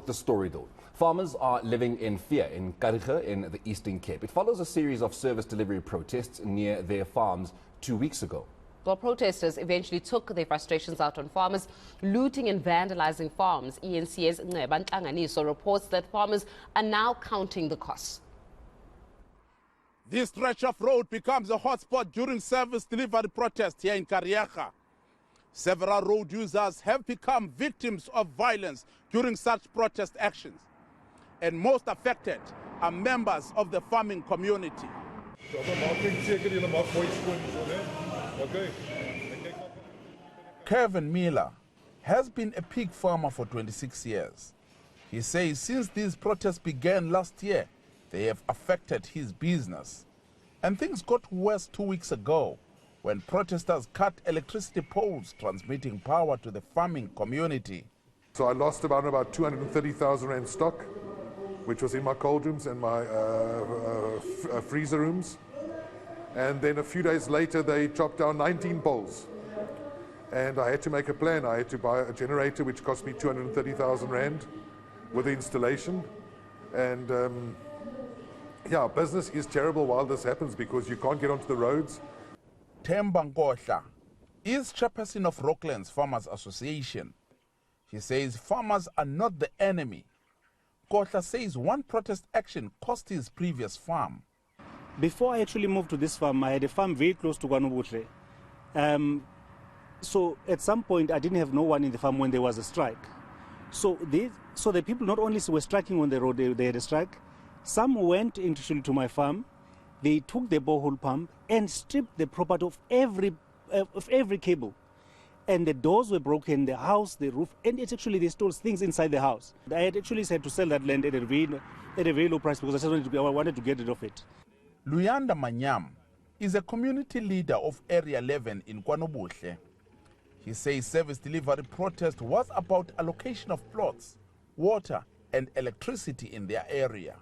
the story though. Farmers are living in fear in Karige in the Eastern Cape. It follows a series of service delivery protests near their farms 2 weeks ago. Well, protesters eventually took their frustrations out on farmers, looting and vandalizing farms. eNCA's Nceba Ntlanganiso reports that farmers are now counting the costs. This stretch of road becomes a hotspot during service delivery protests here in Karige. Several road users have become victims of violence during such protest actions, and most affected are members of the farming community. Kevin Miller has been a pig farmer for 26 years. He says since these protests began last year, they have affected his business. And things got worse 2 weeks ago when protesters cut electricity poles transmitting power to the farming community. So I lost about 230,000 rand stock, which was in my cold rooms and my freezer rooms. And then a few days later, they chopped down 19 poles. And I had to make a plan. I had to buy a generator, which cost me 230,000 rand with the installation. And yeah, business is terrible while this happens because you can't get onto the roads. Themba Nkohla is chairperson of Rocklands Farmers Association. He says farmers are not the enemy. Nkohla says one protest action cost his previous farm. Before I actually moved to this farm, I had a farm very close to KwaNobuhle. So at some point, I didn't have no one in the farm when there was a strike. So the people not only were striking on the road, they had a strike. Some went into my farm. They took the borehole pump and stripped the property of every cable. And the doors were broken, the house, the roof, and it's actually they stole things inside the house. I had actually said to sell that land at a very low price because I wanted to get rid of it. Luyanda Manyam is a community leader of Area 11 in KwaNobuhle. He says service delivery protest was about allocation of plots, water and electricity in their area.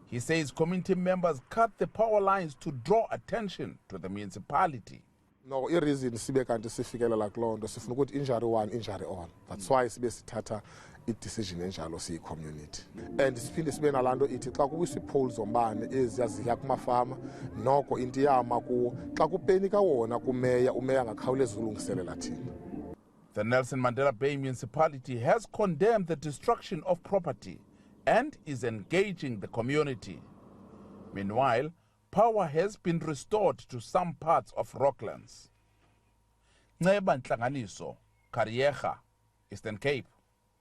He says community members cut the power lines to draw attention to the municipality. No, the reason sibe kanti sifikela la klondo sifuna ukuthi injury one injury all. That's why sibe sithatha i-decision enjalo siyi community. And siphinde sibe nalanto ithi xa kubuyiswa ipolls zombane eziyaziya kumafama noko into yama kuwo xa kupenika wona kumeya umeya ngakhawuleza ulungiselela thina. The Nelson Mandela Bay municipality has condemned the destruction of property and is engaging the community. Meanwhile, power has been restored to some parts of Rocklands. Nceba Ntlanganiso, Karige, Eastern Cape.